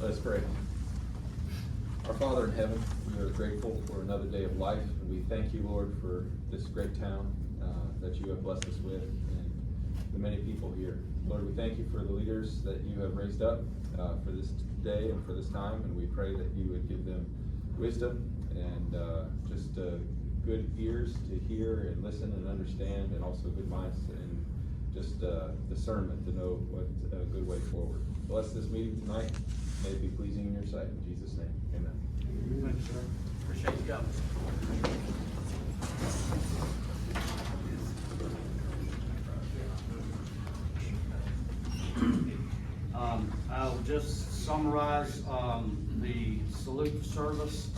Let's pray. Our Father in heaven, we are grateful for another day of life, and we thank you, Lord, for this great town that you have blessed us with, and the many people here. Lord, we thank you for the leaders that you have raised up for this day and for this time, and we pray that you would give them wisdom and just good ears to hear and listen and understand, and also good minds and just discernment to know what's a good way forward. Bless this meeting tonight. May it be pleasing in your sight. In Jesus' name, amen. Thank you, sir. Appreciate you coming. I'll just summarize the salute service.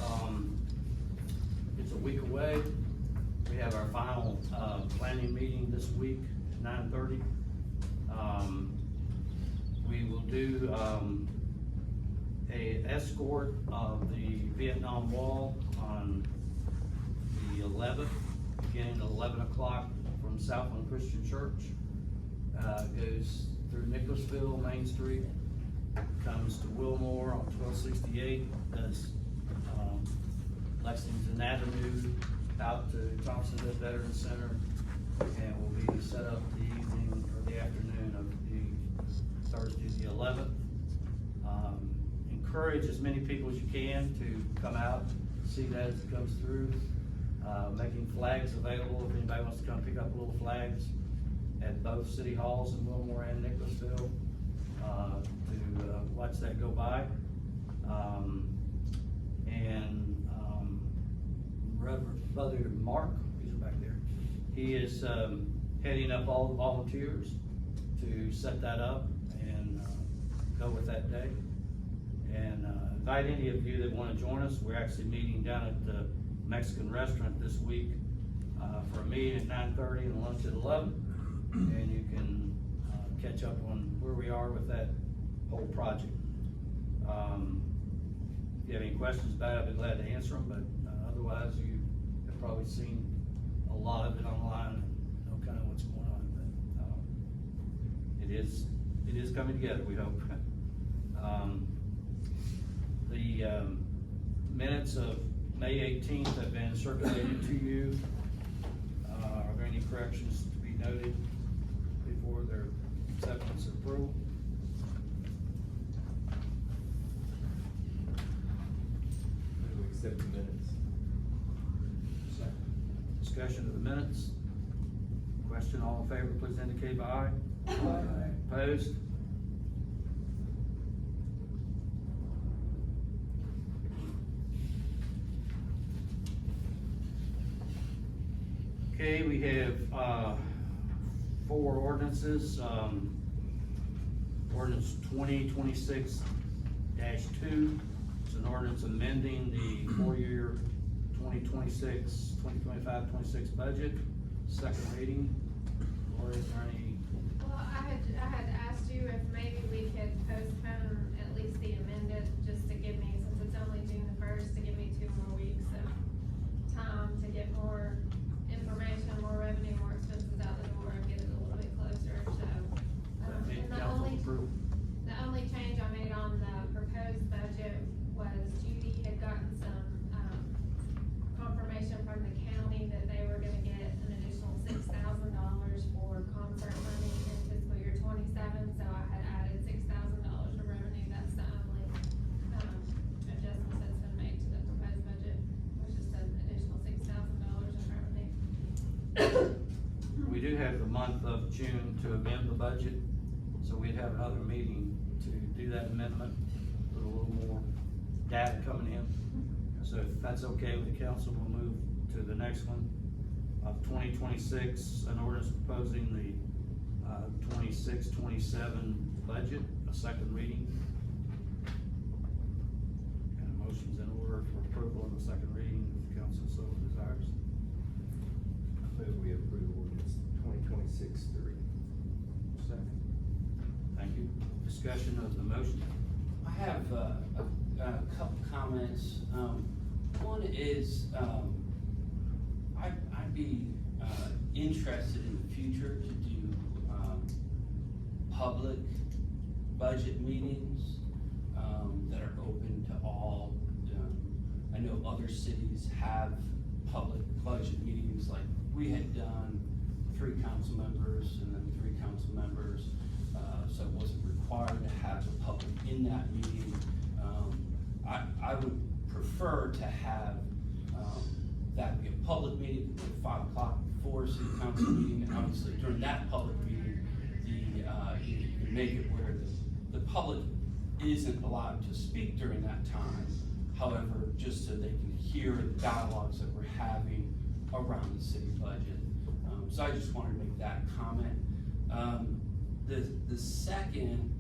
It's a week away. We have our final planning meeting this week, 9:30. We will do a escort of the Vietnam Wall on the 11th, beginning at 11 o'clock from Southland Christian Church. Goes through Nicholasville, Main Street, comes to Wilmore on 1268, does Lexington Avenue out to Thompsonville Veterans Center, and will be set up the evening or the afternoon of the Thursday the 11th. Encourage as many people as you can to come out, see that as it comes through. Making flags available if anybody wants to come pick up little flags at both city halls in Wilmore and Nicholasville to watch that go by. Reverend Brother Mark, he's back there. He is heading up all the volunteers to set that up and go with that day. And invite any of you that want to join us. We're actually meeting down at the Mexican restaurant this week for a meeting at 9:30 and lunch at 11. And you can catch up on where we are with that whole project. If you have any questions about it, I'd be glad to answer them, but otherwise you have probably seen a lot of it online and know kind of what's going on. But it is coming together, we hope. The minutes of May 18th have been circulated to you. Are there any corrections to be noted before their acceptance and approval? We accept the minutes. Second. Discussion of the minutes. Question, all in favor, please indicate by aye. Aye. Opposed? Okay, we have 4 ordinances. Ordinance 2026-2 is an ordinance amending the 4-year 2025-26 budget. Second reading. Or is there any? Well, I had asked you if maybe we could postpone at least the amended, just to give me, since it's only June the 1st, to give me 2 more weeks of time to get more information, more revenue, more expenses out the door, and get it a little bit closer, so. And the only change I made on the proposed budget was Judy had gotten some, confirmation from the county that they were gonna get an additional $6,000 for concert money in fiscal year 27, so I had added $6,000 of revenue. That's the only, adjustment that's been made to the proposed budget, which is an additional $6,000 in revenue. We do have the month of June to amend the budget, so we'd have another meeting to do that amendment with a little more data coming in. So if that's okay with the council, we'll move to the next one of 2026, an ordinance proposing the 26-27 budget, a second reading. And a motion's in order for approval of the second reading if the council so desires. I move we approve ordinance 2026-3. Second. Thank you. Discussion of the motion. I have a couple comments. One is, I'd be interested in the future to do public budget meetings that are other cities have public budget meetings like we had done, 3 council members and then 3 council members. So it wasn't required to have the public in that meeting. I would prefer to have that be a public meeting at 5 o'clock before city council meeting, and obviously during that public meeting, you can make it where the public isn't allowed to speak during that time. However, just so they can hear the dialogues that we're having around the city budget. So I just wanted to make that comment. The second,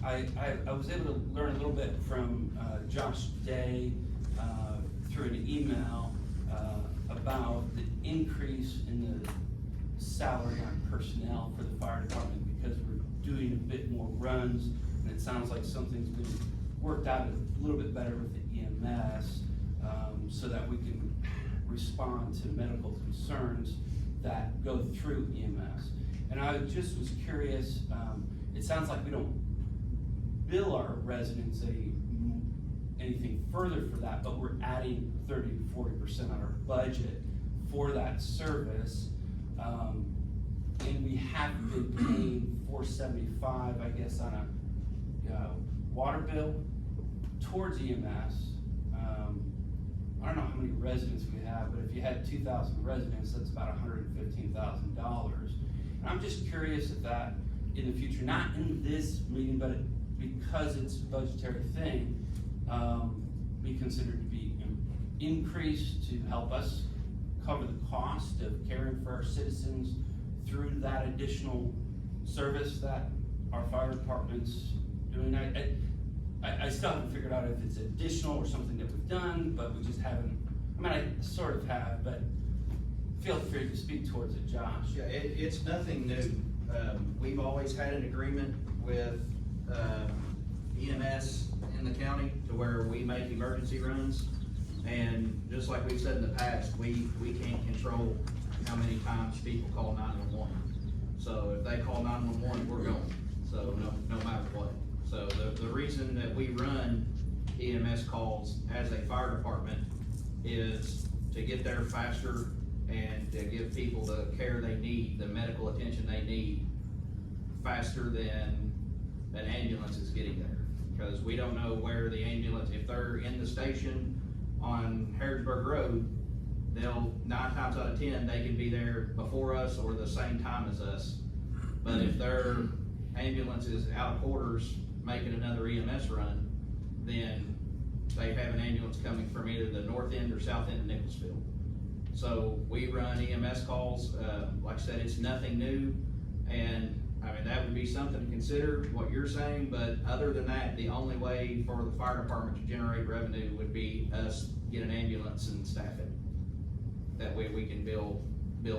I was able to learn a little bit from Josh Day through an email about the increase in the salary on personnel for the fire department because we're doing a bit more runs, and it sounds like something's been worked out a little bit better with the EMS, so that we can respond to medical concerns that go through EMS. And I just was curious, it sounds like we don't bill our residents anything further for that, but we're adding 30 to 40% on our budget for that service. And we have been paying $475, I guess, on a water bill towards EMS. I don't know how many residents we have, but if you had 2,000 residents, that's about $115,000. And I'm just curious if that, in the future, not in this meeting, but because it's a budgetary thing, be considered to be increased to help us cover the cost of caring for our citizens through that additional service that our fire department's doing. I still haven't figured out if it's additional or something that we've done, but we just haven't. I mean, I sort of have, but feel free to speak towards it, Josh. Yeah, it's nothing new. We've always had an agreement with EMS in the county to where we make emergency runs. And just like we've said in the past, we can't control how many times people call 911. So if they call 911, we're going. So no matter what. So the reason that we run EMS calls as a fire department is to get there faster and to give people the care they need, the medical attention they need faster than an ambulance is getting there. Because we don't know where the ambulance, if they're in the station on Harrisburg Road, they'll 9 times out of 10, they can be there before us or the same time as us. But if their ambulance is out of quarters making another EMS run, then they have an ambulance coming from either the north end or south end of Nicholasville. So we run EMS calls. Like I said, it's nothing new. And I mean, that would be something to consider, what you're saying, but other than that, the only way for the fire department to generate revenue would be us get an ambulance and staff it. That way we can bill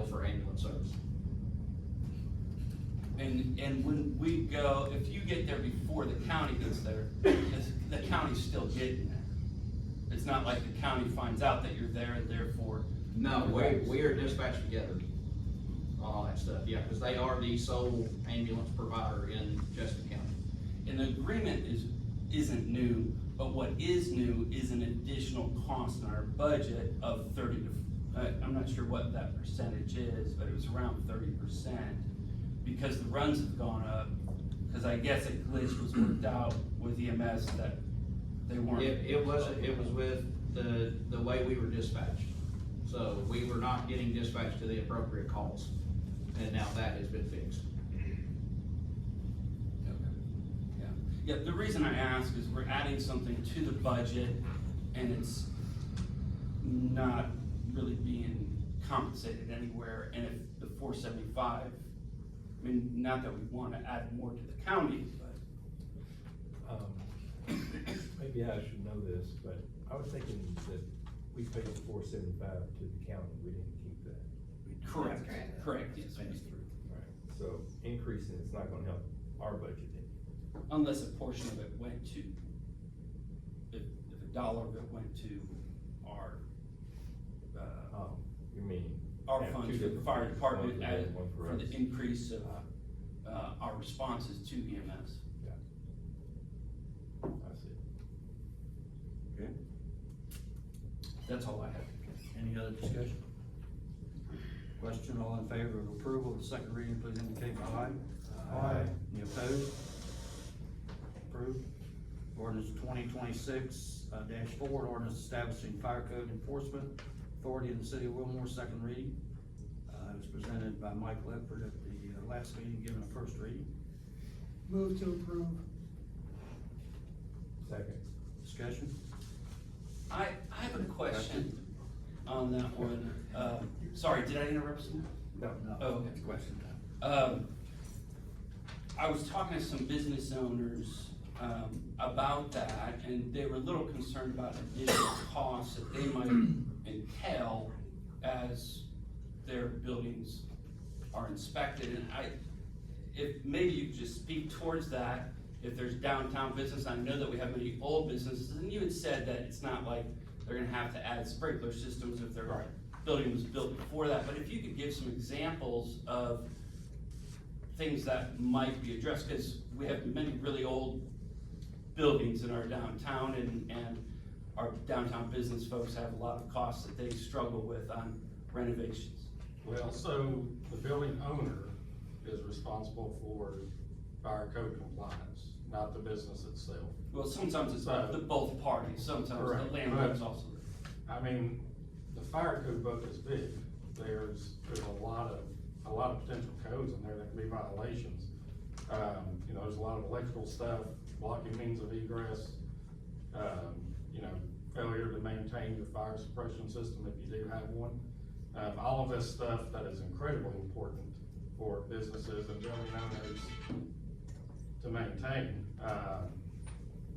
for ambulance service. And when we go, if you get there before the county gets there, the county's still getting there. It's not like the county finds out that you're there and therefore. No, we are dispatched together on all that stuff, yeah, because they are the sole ambulance provider in Justin County. And the agreement isn't new, but what is new is an additional cost in our budget of 30 to, I'm not sure what that percentage is, but it was around 30%. Because the runs have gone up, because I guess a glitch was worked out with EMS that they weren't. It was with the way we were dispatched. So we were not getting dispatched to the appropriate calls, and now that has been fixed. Yeah, the reason I ask is we're adding something to the budget and it's not really being compensated anywhere. And if the 475, I mean, not that we want to add more to the county, but. Maybe I should know this, but I was thinking that we paid the $475 to the county, we didn't keep that. Correct, Correct. correct, yes. Right. So increasing, it's not gonna help our budget then. Unless a portion of it went to, if a dollar of it went to our, You mean? our have funds two for the different fire funds, department one for them, one for us. the increase of, our responses to EMS. Yeah. I see. Okay. other discussion? Question, all in favor of approval of the second reading, please indicate by aye. Aye. Any opposed? Approved. Ordinance 2026-4, ordinance establishing fire code enforcement authority in the city of Wilmore, second reading. It was presented by Mike Ledford at the last meeting, given a first reading. Move to approve. Second. Discussion? I have a question on that one. Sorry, did I interrupt someone? No. No. Oh, okay. It's question time. I was talking to some business owners, about that, and they were a little concerned about additional costs that they might entail as their buildings are inspected, and if maybe you could just speak towards that, if there's downtown business, I know that we have many old businesses, and you had said that it's not like they're gonna have to add sprinkler systems if their building was built before that, but if you could give some examples of things that might be addressed, because we have many really old buildings in our downtown, and our downtown business folks have a lot of costs that they struggle with on renovations. Well, so the building owner is responsible for fire code compliance, not the business itself. Well, sometimes it's So- the both parties, sometimes the Correct. landlord's also. I mean, the fire code book is big. There's a lot of potential codes in there that can be violations. You know, there's a lot of electrical stuff, blocking means of egress, you know, failure to maintain your fire suppression system if you do have one. All of this stuff that is incredibly important for businesses and building owners to maintain.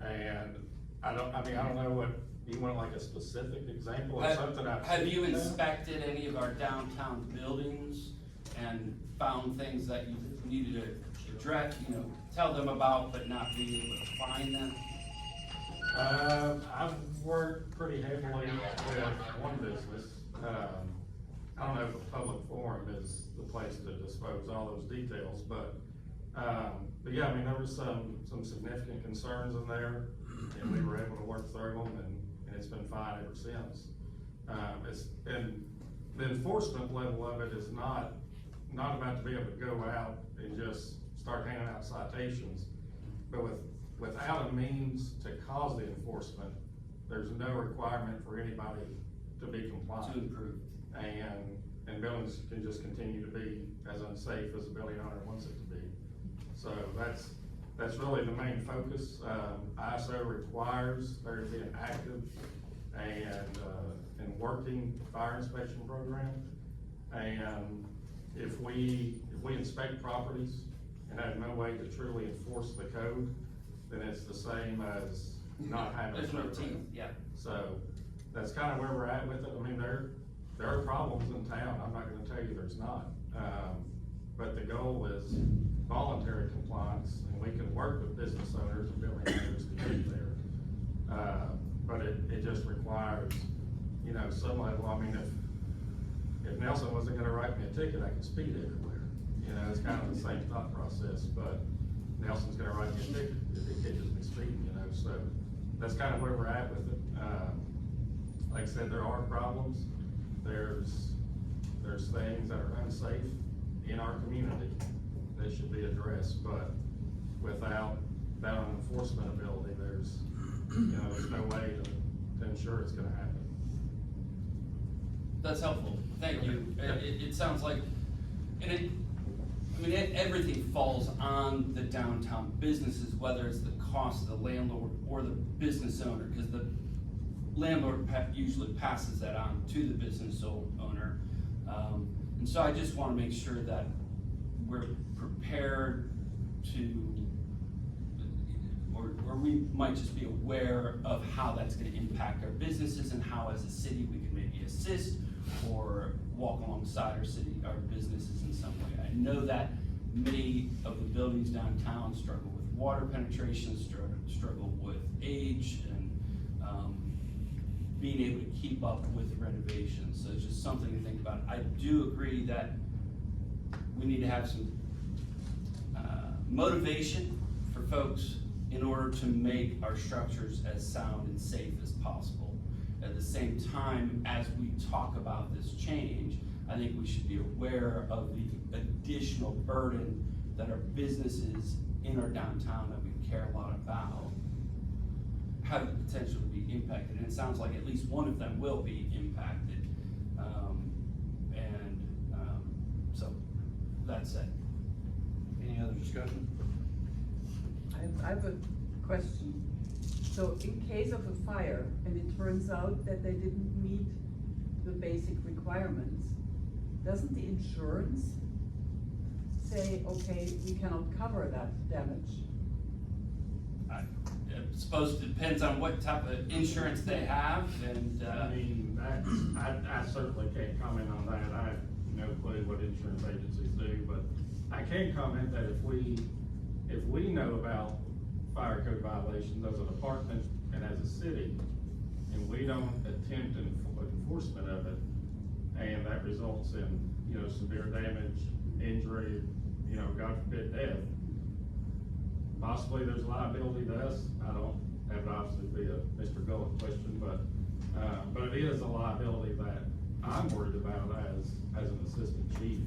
And I don't know what, you want like a specific example of something I've seen? Have you inspected any of our downtown buildings and found things that you needed to address, tell them about, but not be able to find them? I've worked pretty heavily with one business. I don't know if a public forum is the place to dispose all those details, but yeah, I mean, there was some significant concerns in there, and we were able to work through them, and it's been fine ever since. And the enforcement level of it is not about to be able to go out and just start handing out citations, but without a means to cause the enforcement, there's no requirement for anybody to be compliant. To improve. And buildings can just continue to be as unsafe as the building owner wants it to be. So that's really the main focus. ISO requires there to be an active and working fire inspection program. And if we inspect properties and have no way to truly enforce the code, then it's the same as not having a There's no program. team, yeah. So that's kind of where we're at with it. I mean, there are problems in town. I'm not gonna tell you there's not. But the goal is voluntary compliance, and we can work with business owners and building owners to get there. But it just requires, some level. I mean, if Nelson wasn't gonna write me a ticket, I could speed everywhere. It's kind of the same thought process, but Nelson's gonna write me a ticket if he catches me speeding, so that's kind of where we're at with it. Like I said, there are problems. There's things that are unsafe in our community that should be addressed, but without that enforcement ability, there's no way to ensure it's gonna happen. That's helpful, thank you. It sounds like, everything falls on the downtown businesses, whether it's the cost of the landlord or the business owner, because the landlord usually passes that on to the business owner. And so I just wanna make sure that we're prepared to, or we might just be aware of how that's gonna impact our businesses and how as a city we can maybe assist or walk alongside our businesses in some way. I know that many of the buildings downtown struggle with water penetration, struggle with age, and being able to keep up with renovations. So it's just something to think about. I do agree that we need to have some motivation for folks in order to make our structures as sound and safe as possible. At the same time, as we talk about this change, I think we should be aware of the additional burden that our businesses in our downtown that we care a lot about have the potential to be impacted, and it sounds like at least one of them will be impacted. So, that's it. Any other discussion? I have a question. So in case of a fire and it turns out that they didn't meet the basic requirements, doesn't the insurance say, okay, we cannot cover that damage? I suppose it depends on what type of insurance they have, and, I mean, I certainly can't comment on that. I have no clue what insurance agencies do, but I can comment that if we know about fire code violations as a department and as a city, and we don't attempt enforcement of it, and that results in, severe damage, injury, God forbid, death, possibly there's liability to us. I don't have it obviously be a Mr. Gullett question, but it is a liability that I'm worried about as an assistant chief,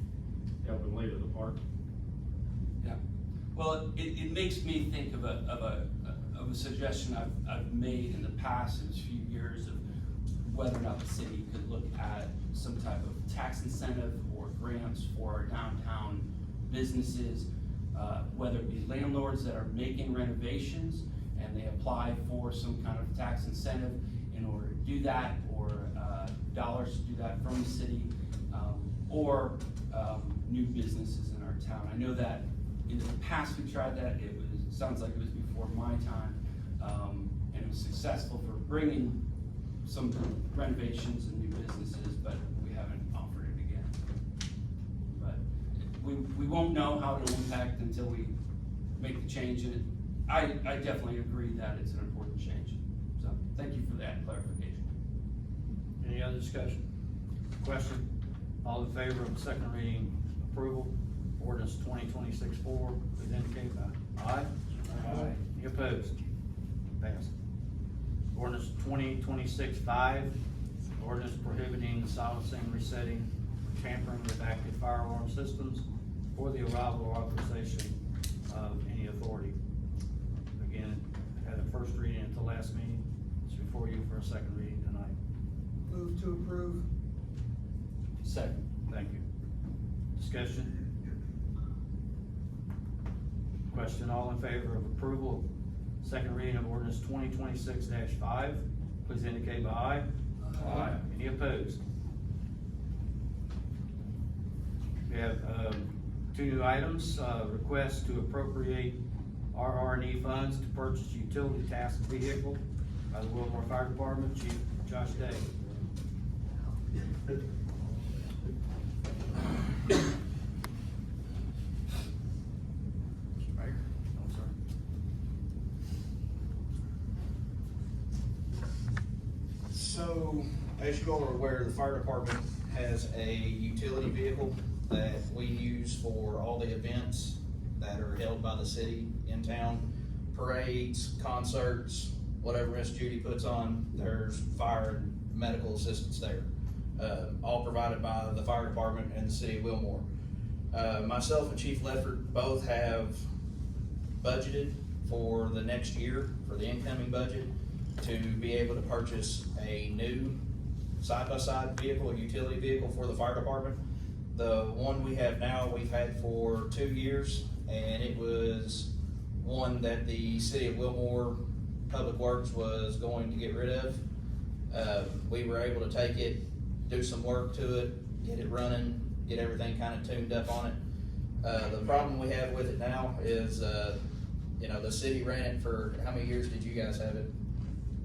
helping lead a department. yeah. Well, it makes me think of a suggestion I've made in the past, in a few years, of whether or not the city could look at some type of tax incentive or grants for our downtown businesses, whether it be landlords that are making renovations and they apply for some kind of tax incentive in order to do that, or dollars to do that from the city, or new businesses in our town. I know that in the past we tried that. Sounds like it was before my time, and it was successful for bringing some renovations and new businesses, but we haven't offered it again. But we won't know how it'll impact until we make the change in it. I definitely agree that it's an important change. So thank you for that clarification. Any other discussion? Question? All in favor of the second reading approval, ordinance 2026-4, please indicate by aye. Aye. Any opposed? Passed. Ordinance 2026-5, ordinance prohibiting the silencing, resetting, or tampering with active fire alarm systems or the arrival or authorization of any authority. Again, had a first reading at the last meeting. It's before you for a second reading tonight. Move to approve. Second. Thank you. Discussion? Question, all in favor of approval of second reading of ordinance 2026-5, please indicate by aye. Aye. Any opposed? We have, two new items, request to appropriate RR&E funds to purchase utility task vehicle by the Wilmore Fire Department, Chief Josh Day. So, as you all are aware, the fire department has a utility vehicle that we use for all the events that are held by the city in town. Parades, concerts, whatever Miss Judy puts on, there's fire and medical assistance there. All provided by the fire department and the city of Wilmore. Myself and Chief Leffert both have budgeted for the next year, for the incoming budget, to be able to purchase a new side-by-side vehicle, a utility vehicle for the fire department. The one we have now, we've had for 2 years, and it was one that the city of Wilmore Public Works was going to get rid of. We were able to take it, do some work to it, get it running, get everything kind of tuned up on it. The problem we have with it now is, the city ran it for, how many years did you guys have it?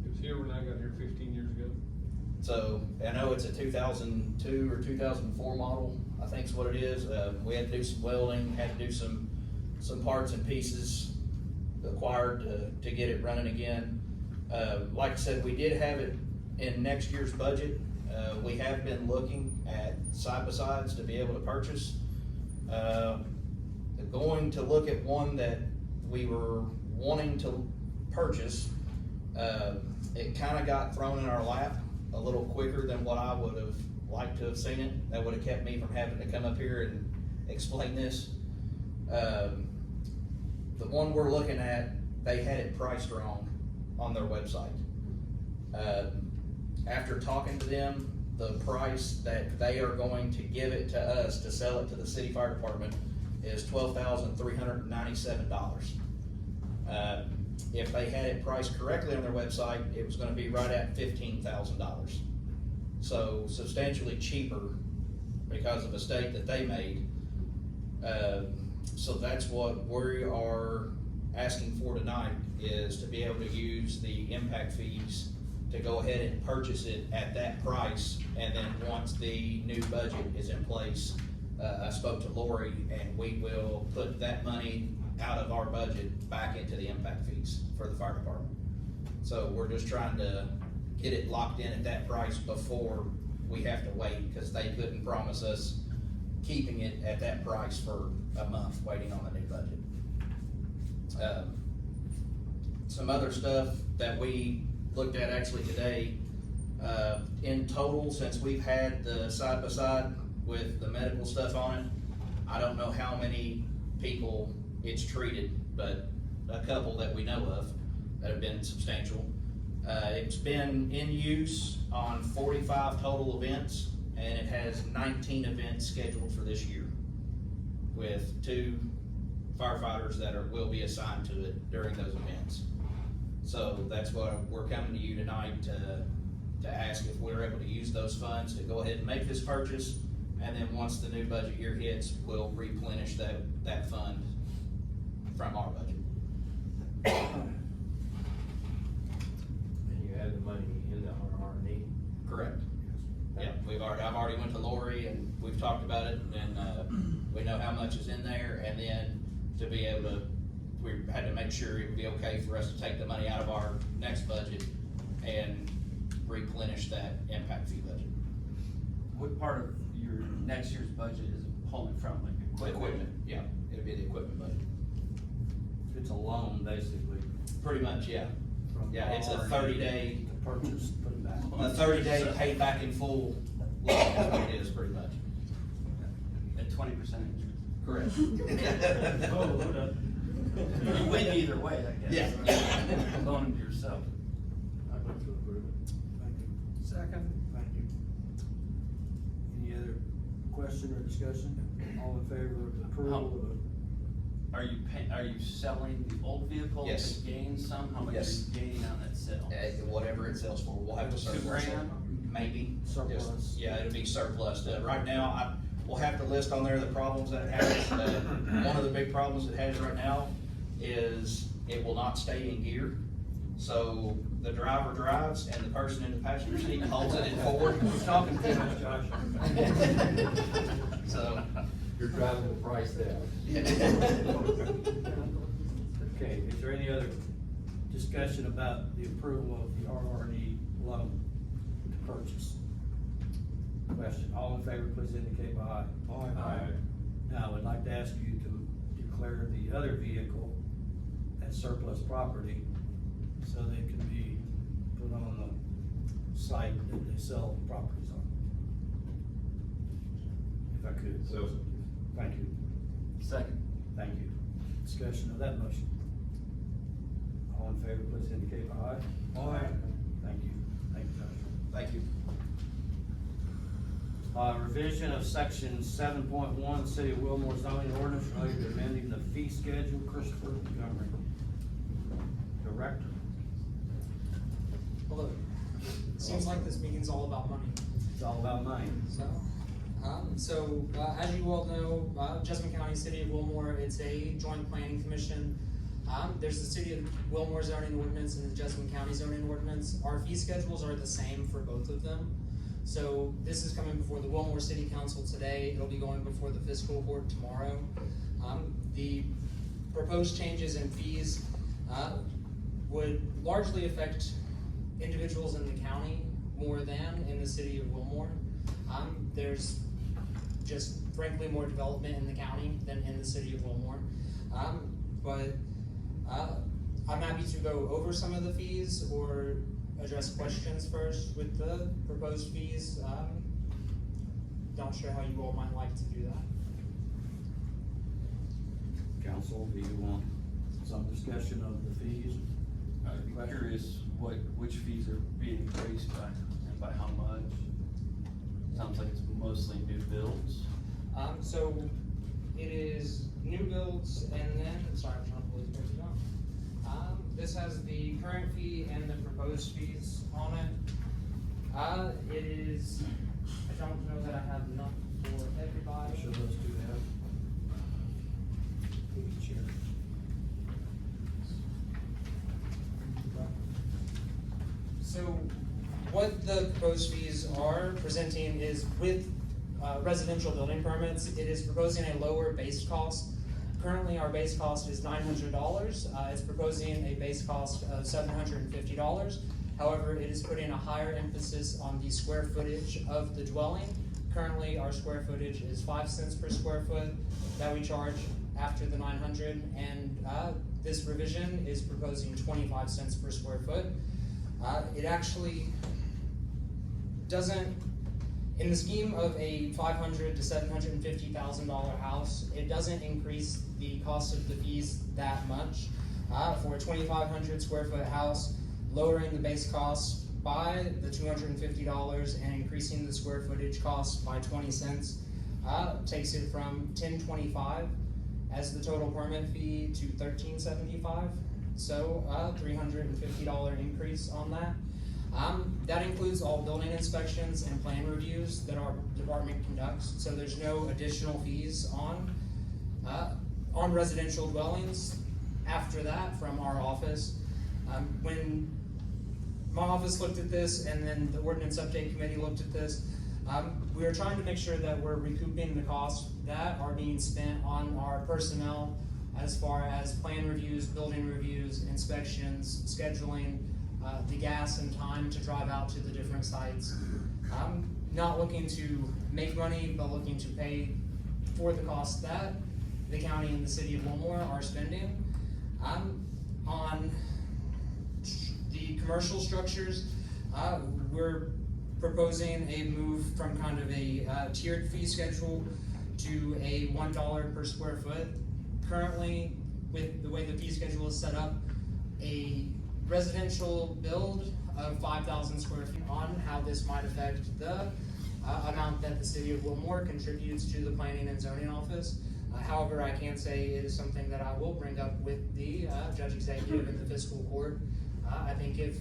It was here when I got here 15 years ago. So, I know it's a 2002 or 2004 model, I think is what it is. We had to do some welding, had to do some parts and pieces acquired to get it running again. Like I said, we did have it in next year's budget. We have been looking at side-by-sides to be able to purchase. Going to look at one that we were wanting to purchase, it kind of got thrown in our lap a little quicker than what I would have liked to have seen it. That would have kept me from having to come up here and explain this. The one we're looking at, they had it priced wrong on their website. After talking to them, the price that they are going to give it to us to sell it to the city fire department is $12,397. If they had it priced correctly on their website, it was gonna be right at $15,000. So substantially cheaper because of a mistake that they made. So that's what we are asking for tonight, is to be able to use the impact fees to go ahead and purchase it at that price, and then once the new budget is in place, I spoke to Lori, and we will put that money out of our budget back into the impact fees for the fire department. So we're just trying to get it locked in at that price before we have to wait, because they couldn't promise us keeping it at that price for a month, waiting on the new budget. Some other stuff that we looked at actually today, in total, since we've had the side-by-side with the medical stuff on it, I don't know how many people it's treated, but a couple that we know of that have been substantial. It's been in use on 45 total events, and it has 19 events scheduled for this year, with 2 firefighters that will be assigned to it during those events. So that's what we're coming to you tonight to ask if we're able to use those funds to go ahead and make this purchase, and then once the new budget year hits, we'll replenish that fund from our budget. And you had the money in the R&E? Correct. Yeah, I've already went to Lori and we've talked about it, and we know how much is in there, and then to be able to, we had to make sure it would be okay for us to take the money out of our next budget and replenish that impact fee budget. What part of your next year's budget is it pulling from, like equipment? Yeah, it'd be the equipment budget. It's a loan, basically. Pretty much, yeah. From Yeah, it's a R&D 30-day, to purchase, put it back. a 30-day paid back in full loan, is what it is, pretty much. At 20% interest. Correct. Oh, hold up. You win either way, I guess. Yeah. Loan them to yourself. I'd like to approve it. Thank you. Second. Thank you. Any other question or discussion? All in favor of approval of? Are you selling the old vehicle Yes. to gain some? How much are Yes. you gaining on that sale? Whatever it sells for, we'll have to surplus it. $2,000? Maybe. Surplus. Just- Yeah, it'll be surplus. Right now, we'll have to list on there the problems that it has. One of the big problems it has right now is it will not stay in gear. So the driver drives and the person in the passenger seat holds it in forward. We're talking too much, Josh. So. You're driving the price down. Okay, is there any other discussion about the approval of the RR&E loan to purchase? Question, all in favor, please indicate by aye. Aye. Now, I would like to ask you to declare the other vehicle as surplus property, so they can be put on the site that they sell properties on. If I could. So, Thank you, Second. thank you. Discussion of that motion. All in favor, please indicate by aye. Aye. Thank you, Josh. Thank you. Revision of section 7.1, City of Wilmore zoning ordinance related to amending the fee schedule. Christopher Montgomery, Director. Hello. Seems like this meeting's all about money. It's all about money. As you all know, Jessamine County, City of Wilmore, it's a joint planning commission. There's the City of Wilmore zoning ordinance and the Jessamine County zoning ordinance. Our fee schedules are the same for both of them. So this is coming before the Wilmore City Council today. It'll be going before the fiscal court tomorrow. The proposed changes in fees would largely affect individuals in the county more than in the City of Wilmore. There's just frankly more development in the county than in the City of Wilmore. I'm happy to go over some of the fees or address questions first with the proposed fees. Not sure how you all might like to do that. Council, do you want some discussion of the fees? I'd be curious which fees are being increased by, and by how much? Sounds like it's mostly new builds. So it is new builds and then, sorry, I'm trying to pull these pages out. This has the current fee and the proposed fees on it. It is, I don't know that I have enough for everybody. Show those two have. So what the proposed fees are presenting is with residential building permits, it is proposing a lower base cost. Currently, our base cost is $900. It's proposing a base cost of $750. However, it is putting a higher emphasis on the square footage of the dwelling. Currently, our square footage is 5 cents per square foot that we charge after the 900, and this revision is proposing 25 cents per square foot. It actually doesn't, in the scheme of a $500,000 to $750,000 house, it doesn't increase the cost of the fees that much. For a 2,500 square foot house, lowering the base cost by the $250 and increasing the square footage cost by 20 cents takes it from $10.25 as the total permit fee to $13.75. So $350 increase on that. That includes all building inspections and plan reviews that our department conducts. So there's no additional fees on residential dwellings after that from our office. When my office looked at this and then the ordinance update committee looked at this, we are trying to make sure that we're recouping the costs that are being spent on our personnel as far as plan reviews, building reviews, inspections, scheduling, the gas and time to drive out to the different sites. I'm not looking to make money, but looking to pay for the costs that the county and the city of Wilmore are spending. On the commercial structures, we're proposing a move from kind of a tiered fee schedule to a $1 per square foot. Currently, with the way the fee schedule is set up, a residential build of 5,000 square feet on how this might affect the amount that the city of Wilmore contributes to the planning and zoning office. However, I can say it is something that I will bring up with the judge executive and the fiscal court. I think if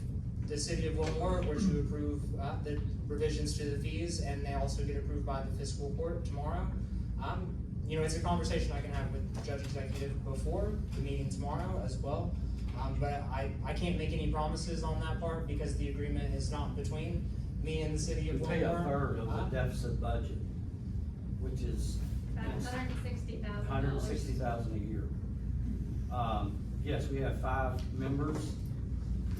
the city of Wilmore were to approve the revisions to the fees and they also get approved by the fiscal court tomorrow, it's a conversation I can have with the judge executive before the meeting tomorrow as well. But I can't make any promises on that part because the agreement is not between me and the city of We pay a Wilmore. third of the deficit budget, which is About $160,000. $160,000 a year. Yes, we have 5 members,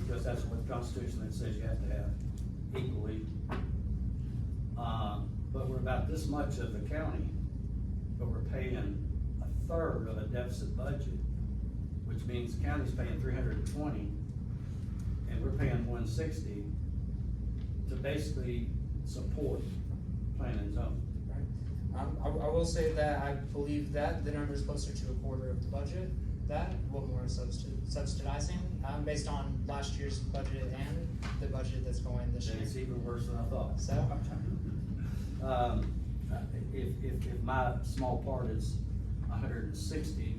because that's what the Constitution that says you have to have equally. But we're about this much of the county, but we're paying a third of a deficit budget, which means the county's paying 320, and we're paying 160 to basically support planning and zoning. I will say that I believe that the number is closer to a quarter of the budget that Wilmore is subsidizing, based on last year's budget and the budget that's going this year. And it's even worse than I thought. So, If my small part is 160,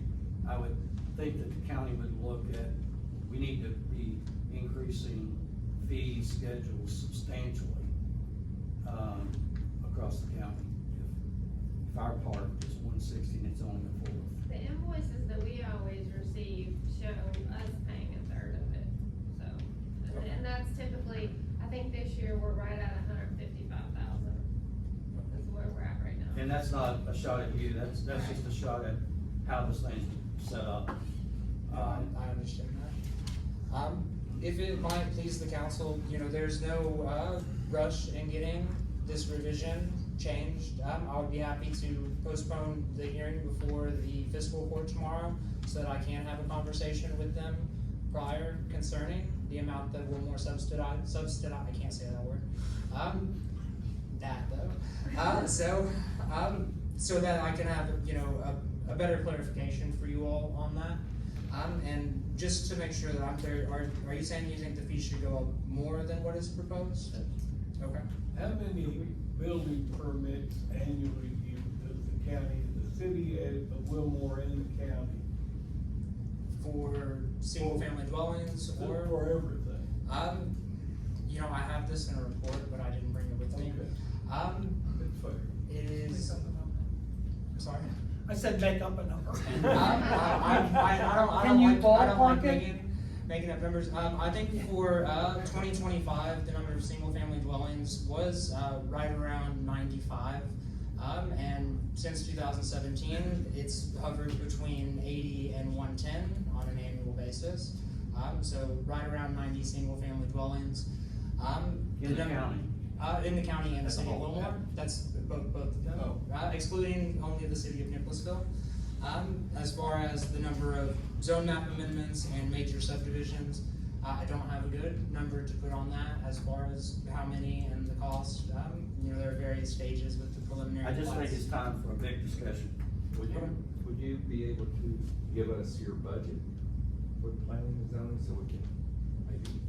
I would think that the county would look at, we need to be increasing fee schedules substantially, across the county. If our part is 160 and it's only a fourth. The invoices that we always receive show us paying a third of it, so, and that's typically, I think this year we're right at 155,000. Is where we're at right now. And that's not a shot at you, that's just a shot at how this thing's set up. I understand that. If it might please the council, there's no rush in getting this revision changed. I would be happy to postpone the hearing before the fiscal court tomorrow so that I can have a conversation with them prior concerning the amount that Wilmore subsidize, I can't say that word. That though. So that I can have, you know, a better clarification for you all on that. And just to make sure that I'm clear, are you saying you think the fee should go up more than what is proposed? Okay. How many building permits annually does the county, the city of Wilmore and the county? For single family dwellings or? For everything? You know, I have this in a report, but I didn't bring it with me. Okay. It's fair. It is, sorry? I said make up a number. I Can don't you like ballpark it? making up numbers. I think for, 2025, the number of single family dwellings was, right around 95. And since 2017, it's hovered between 80 and 110 on an annual basis. So right around 90 single family dwellings. In the county? In the county and the city of Wilmore, that's both of them, excluding only the city of Nicholasville. As far as the number of zone map amendments and major subdivisions, I don't have a good number to put on that as far as how many and the cost. You know, there are various stages with the preliminary. I just think plats. it's time for a big discussion. Would you be able to give us your budget for planning and zoning, so we can maybe,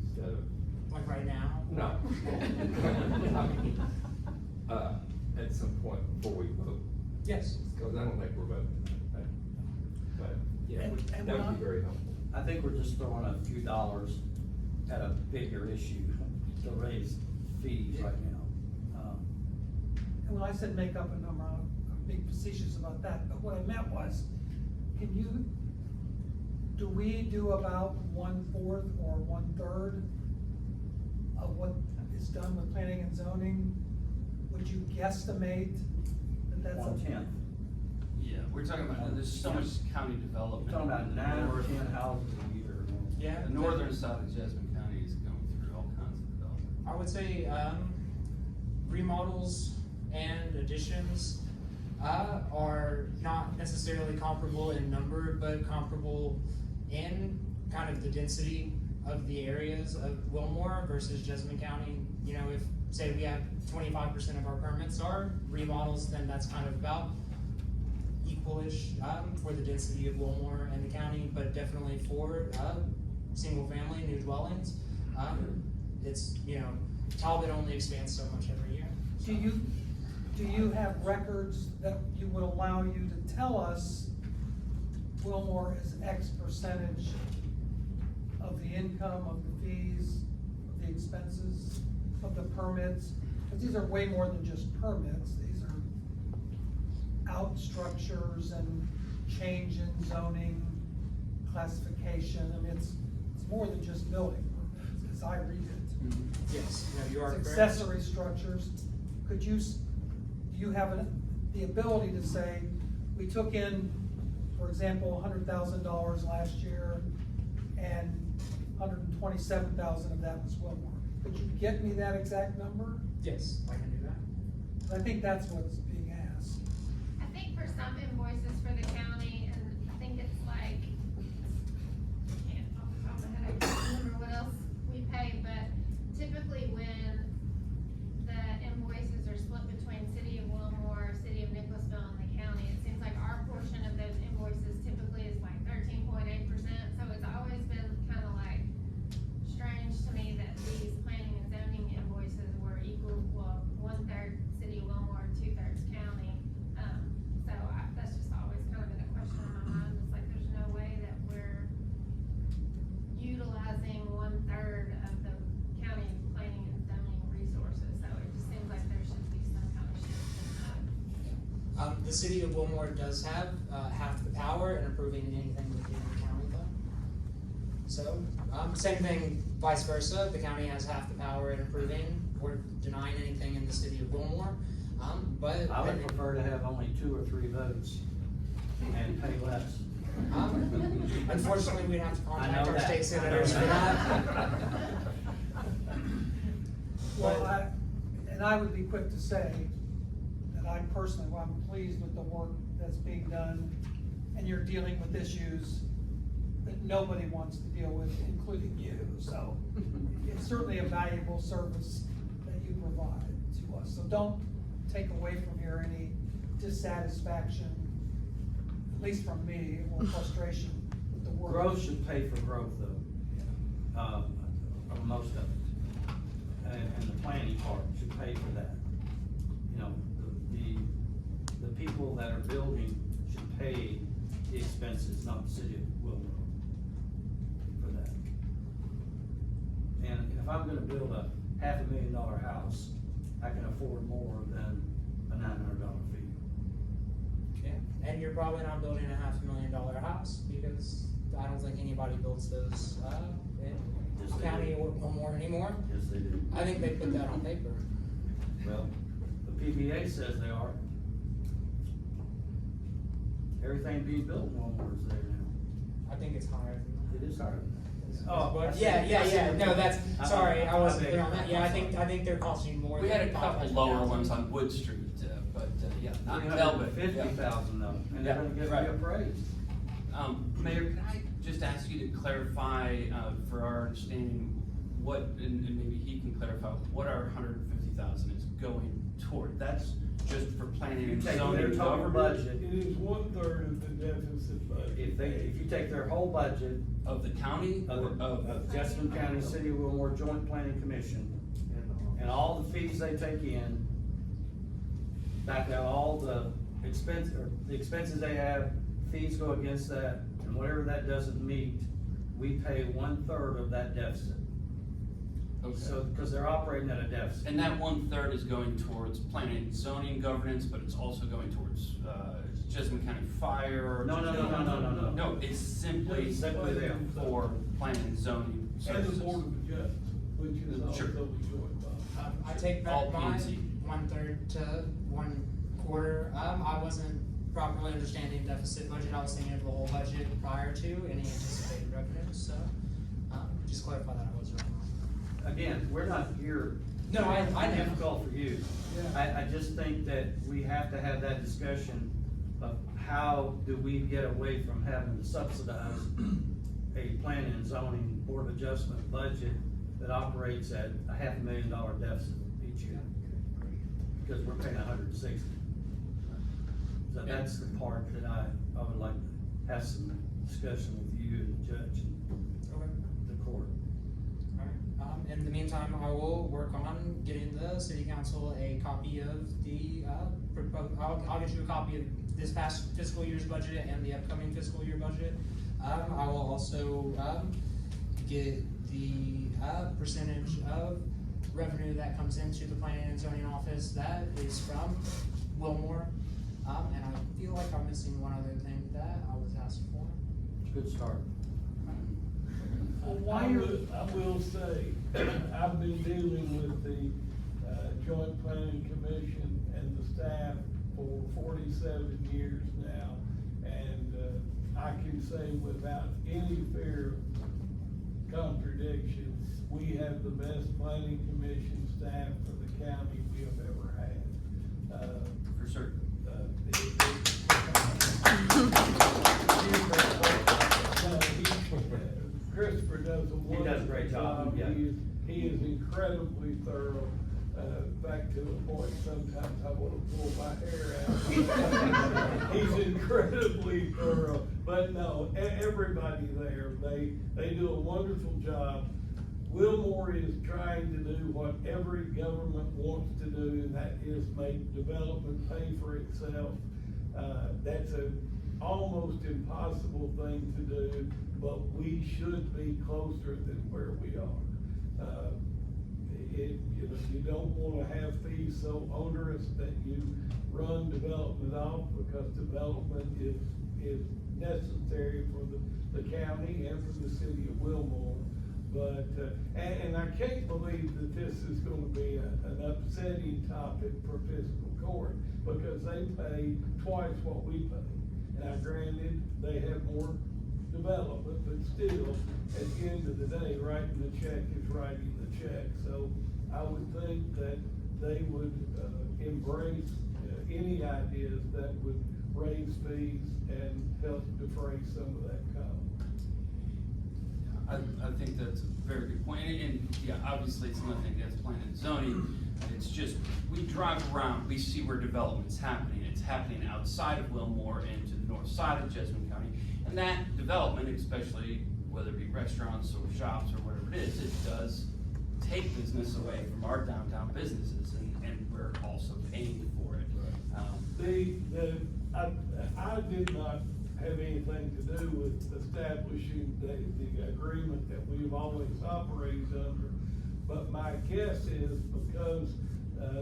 instead of, Like right now? no. I mean, at some point before we vote, Yes. because I don't think we're voting tonight, but, yeah, And that would be very helpful. I think we're just throwing a few dollars at a bigger issue to raise fees right now. And when I said make up a number, I'm being facetious about that, but what I meant was, do we do about 1/4 or 1/3 of what is done with planning and zoning? Would you guesstimate that that's? 1/10. Yeah, we're talking about, there's so much county We're development. talking about 9 or 10 houses a year. Yeah. The northern side of Jasmine County is going through all kinds of development. I would say, remodels and additions, are not necessarily comparable in number, but comparable in kind of the density of the areas of Wilmore versus Jessamine County. You know, if, say we have 25% of our permits are remodels, then that's kind of about equalish, for the density of Wilmore and the county, but definitely for, single family, new dwellings. It's, you know, Talbot only expands so much every year. Do you have records that you would allow you to tell us Wilmore is X percentage of the income, of the fees, of the expenses, of the permits? Because these are way more than just permits, these are out structures and change in zoning, classification, I mean, it's more than just building permits, as I read it. Yes, no, you are It's correct. accessory structures. Do you have the ability to say, we took in, for example, $100,000 last year, and 127,000 of that was Wilmore? Could you get me that exact number? Yes, I can do that. I think that's what's being asked. I think for some invoices for the county, and I think it's like, I can't off the top of my head, I can't remember what else we pay, but typically when the invoices are split between City of Wilmore, City of Nicholasville, and the county, it seems like our portion of those invoices typically is like 13.8%, so it's always been kind of like strange to me that these planning and zoning invoices were equal, well, 1/3 City of Wilmore, 2/3 county. That's just always kind of been a question in my mind, it's like there's no way that we're utilizing 1/3 of the county planning and zoning resources, so it just seems like there should be some kind of shift in that. The city of Wilmore does have, half the power in approving anything within the county though. So, same thing vice versa, the county has half the power in approving or denying anything in the city of Wilmore, but. I would prefer to have only 2 or 3 votes and pay less. Unfortunately, we'd have to I contact know our that. state I know senators for that. Well, I would be quick to say that I personally, I'm pleased with the work that's being done, and you're dealing with issues that nobody wants to deal with, including you, so it's certainly a valuable service that you provide to us. So don't take away from here any dissatisfaction, at least from me, or frustration with the work. Growth should pay for growth though, or most of it. And the planning part should pay for that. You know, the people that are building should pay the expenses, not the city of Wilmore for that. And if I'm gonna build a $500,000 house, I can afford more than a $900 fee. Yeah, and you're probably not building a $500,000 house, because I don't think anybody builds those, in Yes, they county do. or more anymore. Yes, they do. I think they put that on paper. Well, the PBA says they are. Everything being built in Wilmore is there now. I think it's higher than that. It is higher than that. But yeah, no, that's, sorry, I wasn't beg clear on your that, yeah, I pardon. think they're costing more We than had a couple $500,000. lower ones on Wood Street, but, yeah, not Velvet. $350,000 though, and they're Yeah, gonna get right. reappraised. Mayor, can I just ask you to clarify, for our understanding, what, and maybe he can clarify, what our $150,000 is going toward? That's just for planning and Take zoning. their total budget, It is 1/3 of the deficit budget. if you take their whole budget Of the county or of Jessamine County, City of Wilmore Joint Planning Commission, and all the fees they take in, back out all the expenses they have, fees go against that, and whatever that doesn't meet, we pay 1/3 of that deficit. Okay. So, because they're operating at a deficit. And that 1/3 is going towards planning and zoning governance, but it's also going towards, Jessamine County Fire? No. No, it's simply there. for planning and zoning And services. the Board of Adjustment, which is Sure. also the joint bond. I take All back mine, P&Z. 1/3 to 1/4. I wasn't properly understanding deficit budget. I was thinking of the whole budget prior to any anticipated revenues, so, just clarify that I was wrong. Again, we're not here. No, I know. Difficult for you. I just think that we have to have that discussion of how do we get away from having to subsidize a planning and zoning board of adjustment budget that operates at a $500,000 deficit each year. Because we're paying 160. So that's the part that I would like to have some discussion with you and the judge Okay. and the court. Alright, in the meantime, I will work on getting the city council a copy of the, I'll get you a copy of this past fiscal year's budget and the upcoming fiscal year budget. I will also, get the, percentage of revenue that comes into the planning and zoning office that is from Wilmore. And I feel like I'm missing one other thing that I was asked for. Good start. Well, I will say, I've been dealing with the, Joint Planning Commission and the staff for 47 years now. And, I can say without any fear of contradiction, we have the best planning commission staff for the county we have ever had. For certain. Christopher does a He does a wonderful great job, yeah. He is incredibly thorough, back to the point, sometimes I wanna pull my hair out. He's incredibly thorough, but no, everybody there, they do a wonderful job. Wilmore is trying to do what every government wants to do, and that is make development pay for itself. That's a almost impossible thing to do, but we should be closer than where we are. You don't wanna have fees so onerous that you run development off, because development is necessary for the county and for the city of Wilmore. But, and I can't believe that this is gonna be an upsetting topic for fiscal court, because they pay twice what we pay. Now granted, they have more development, but still, at the end of the day, writing the check is writing the check. So I would think that they would, embrace any ideas that would raise fees and help defray some of that cost. I think that's a very good point, and yeah, obviously it's nothing against planning and zoning, it's just, we drive around, we see where development's happening, it's happening outside of Wilmore and to the north side of Jessamine County, and that development, especially whether it be restaurants or shops or whatever it is, it does take business away from our downtown businesses, and we're also paying for it. I did not have anything to do with establishing the agreement that we've always operated under. But my guess is because,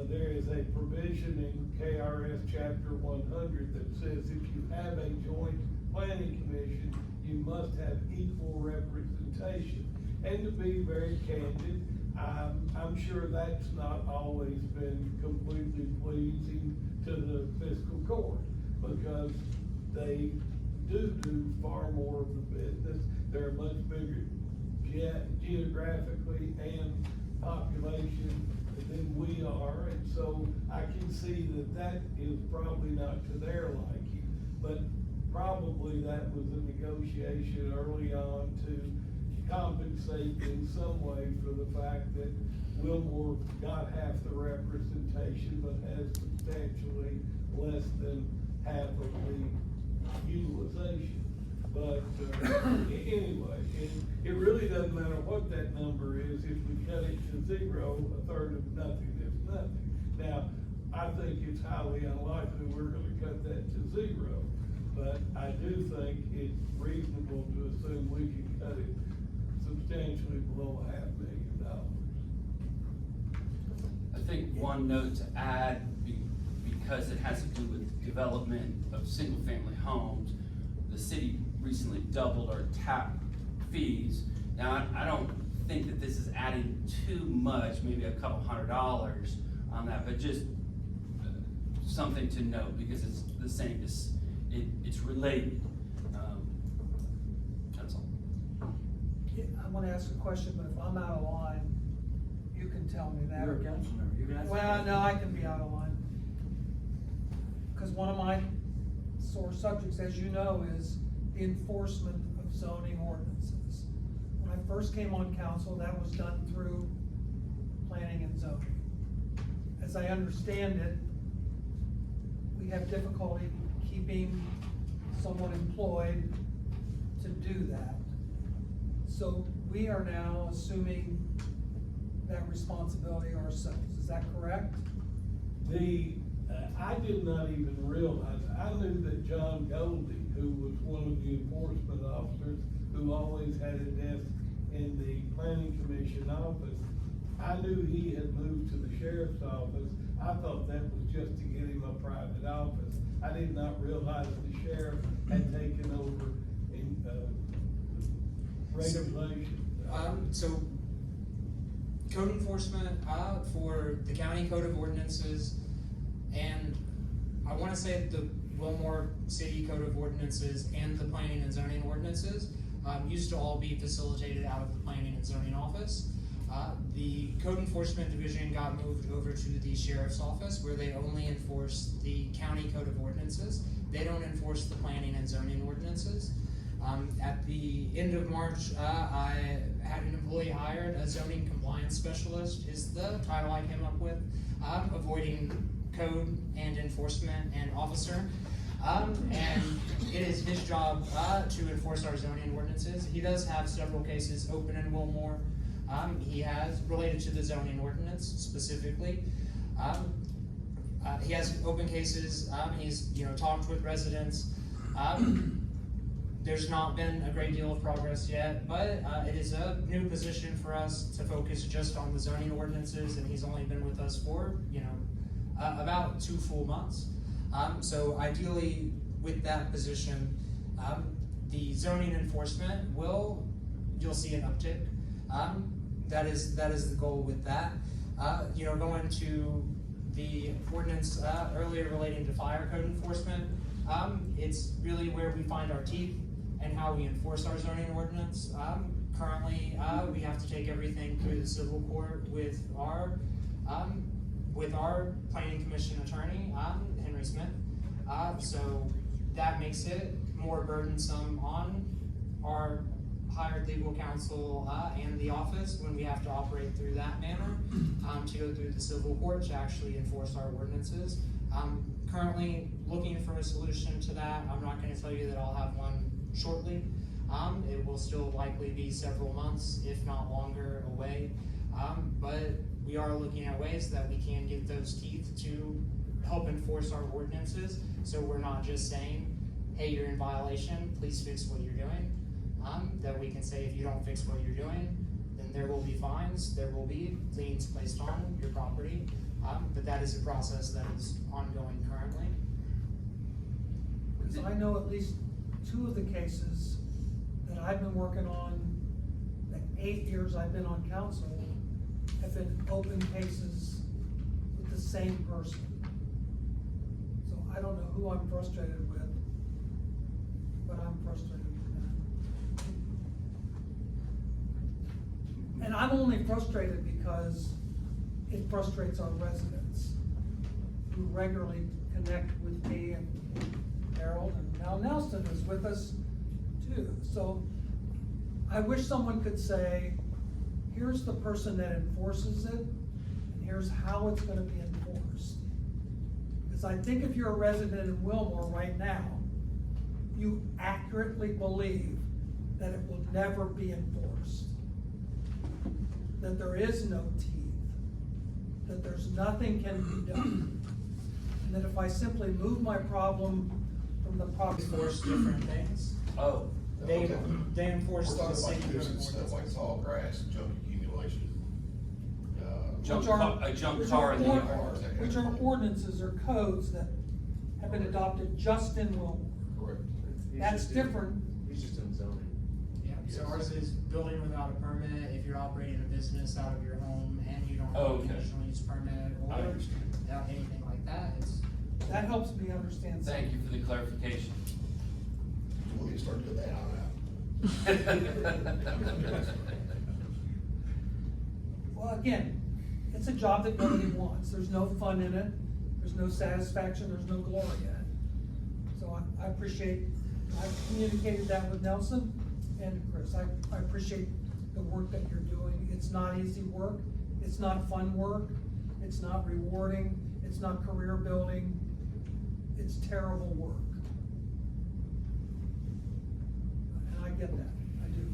there is a provision in KRS chapter 100 that says if you have a joint planning commission, you must have equal representation. And to be very candid, I'm sure that's not always been completely pleasing to the fiscal court, because they do far more of the business. They're much bigger geographically and population than we are, and so I can see that is probably not to their liking. But probably that was a negotiation early on to compensate in some way for the fact that Wilmore got half the representation, but has substantially less than half of the utilization. But anyway, it really doesn't matter what that number is. If we cut it to zero, a third of nothing is nothing. Now, I think it's highly unlikely we're gonna cut that to zero, but I do think it's reasonable to assume we can cut it substantially below $500,000. I think one note to add, because it has to do with development of single-family homes, the city recently doubled our tap fees. Now, I don't think that this is adding too much, maybe a couple $100 on that, but just something to note, because it's the same, it's related. That's all. Yeah, I'm gonna ask a question, but if I'm out of line, you can tell me that. You're a council member, you can ask. Well, no, I can be out of line. Cause one of my sore subjects, as you know, is the enforcement of zoning ordinances. When I first came on council, that was done through planning and zoning. As I understand it, we have difficulty keeping someone employed to do that. So we are now assuming that responsibility ourselves, is that correct? I did not even realize, I knew that John Goldie, who was one of the enforcement officers, who always had a desk in the planning commission office, I knew he had moved to the sheriff's office. I thought that was just to get him a private office. I did not realize the sheriff had taken over in, regulation. So code enforcement, for the county code of ordinances, and I wanna say the Wilmore City Code of Ordinances and the planning and zoning ordinances, used to all be facilitated out of the planning and zoning office. The code enforcement division got moved over to the sheriff's office, where they only enforce the county code of ordinances. They don't enforce the planning and zoning ordinances. At the end of March, I had an employee hired, a zoning compliance specialist is the title I came up with, avoiding code and enforcement and officer. And it is his job to enforce our zoning ordinances. He does have several cases open in Wilmore. He has related to the zoning ordinance specifically. He has open cases. He's talked with residents. There's not been a great deal of progress yet, but it is a new position for us to focus just on the zoning ordinances, and he's only been with us for about 2 full months. So ideally, with that position, the zoning enforcement you'll see an uptick. That is the goal with that. Going to the ordinance earlier relating to fire code enforcement, it's really where we find our teeth and how we enforce our zoning ordinance. Currently, we have to take everything through the civil court with our planning commission attorney, Henry Smith. So that makes it more burdensome on our hired legal counsel, and the office when we have to operate through that manner, to go through the civil court to actually enforce our ordinances. I'm currently looking for a solution to that. I'm not gonna tell you that I'll have one shortly. It will still likely be several months, if not longer, away. But we are looking at ways that we can get those teeth to help enforce our ordinances. So we're not just saying, hey, you're in violation, please fix what you're doing. That we can say, if you don't fix what you're doing, then there will be fines, there will be liens placed on your property. But that is a process that is ongoing currently. Because I know at least 2 of the cases that I've been working on, the 8 years I've been on council, have been open cases with the same person. So I don't know who I'm frustrated with, but I'm frustrated with that. And I'm only frustrated because it frustrates our residents who regularly connect with me and Harold, and now Nelson is with us too. So I wish someone could say, here's the person that enforces it, and here's how it's gonna be enforced. Because I think if you're a resident in Wilmore right now, you accurately believe that it will never be enforced. That there is no teeth. That there's nothing can be done. And that if I simply move my problem from the property. Enforce different things. Oh, They enforce our city code Nuisance stuff like ordinances. tall grass, junk accumulation. a junk car in the yard. Which are ordinances or codes that have been adopted just in Wilmore. Correct. That's different. He's just in zoning. Yeah, so ours is building without a permit, if you're operating a business out of your home and you don't have Oh, a okay. conditional use permit I or understand. anything like that, it's. That helps me understand. Thank you for the clarification. We'll get started with that on Well, again, it's a job that nobody wants. There's no fun in it. There's no satisfaction. There's no glory in it. So I appreciate, I've communicated that with Nelson and Chris. I appreciate the work that you're doing. It's not easy work. It's not fun work. It's not rewarding. It's not career building. It's terrible work. And I get that. I do.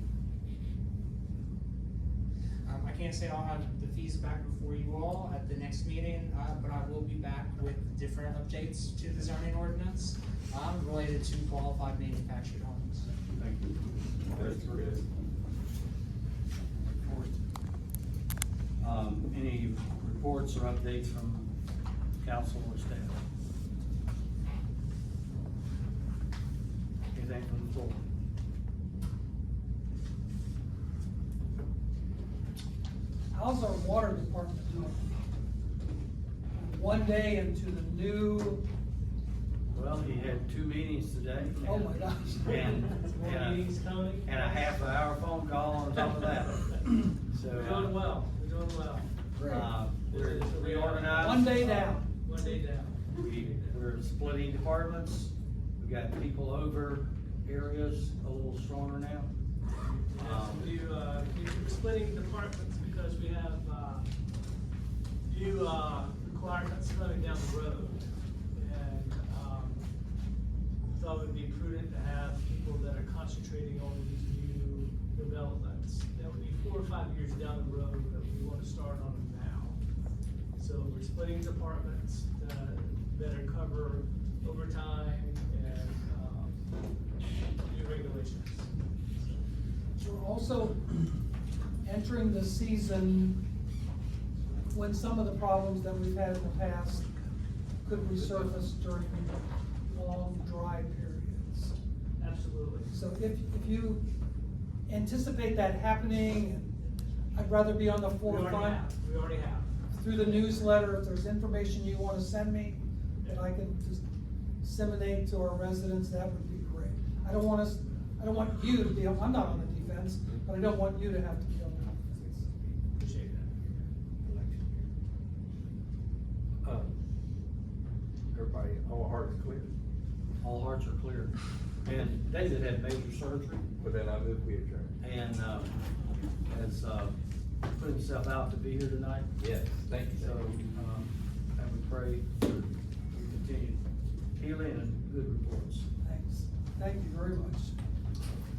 I can't say I'll have the fees back before you all at the next meeting, but I will be back with different updates to the zoning ordinance, related to qualified manufactured homes. Thank you. That's good. Any reports or updates from council or staff? Anything from the floor? How's our water department doing? One day into the new, Well, he had 2 meetings today. oh my gosh. And a half an hour phone call on top of that. So. We're doing well, we're doing well. We're reorganized. One day down. One day down. We're splitting departments. We got people over areas a little stronger now. We're splitting departments because we have, new, requirements coming down the road. And, thought it would be prudent to have people that are concentrating on these new developments. That would be 4 or 5 years down the road, but we want to start on them now. So we're splitting departments, that cover overtime and, new regulations. So we're also entering the season when some of the problems that we've had in the past could resurface during long dry periods. Absolutely. So if you anticipate that happening, I'd rather be on the forefront. We already have. Through the newsletter, if there's information you wanna send me, that I can just disseminate to our residents, that would be great. I don't want you to be, I'm not on the defense, but I don't want you to have to be on the defense. Appreciate that. Everybody, all hearts clear? all hearts are clear. And David had major surgery But then I move we adjourn. and, has, put himself out to be here tonight. Yes, thank you. So, and we pray for continued healing and good reports. Thanks. Thank you very much.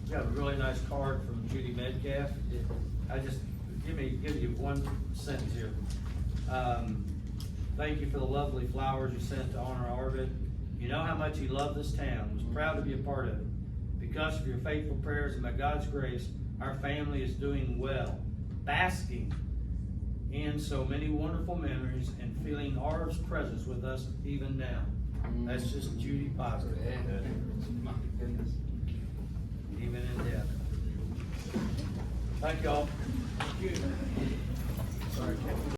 We have a really nice card from Judy Metcalf. I just, give you one sentence here. Thank you for the lovely flowers you sent to honor Arvid. You know how much he loved this town, was proud to be a part of it. Because of your faithful prayers and by God's grace, our family is doing well, basking in so many wonderful memories and feeling Arvid's presence with us even now. That's just Judy positive. My goodness. Even in death. Thank y'all. Sorry, can't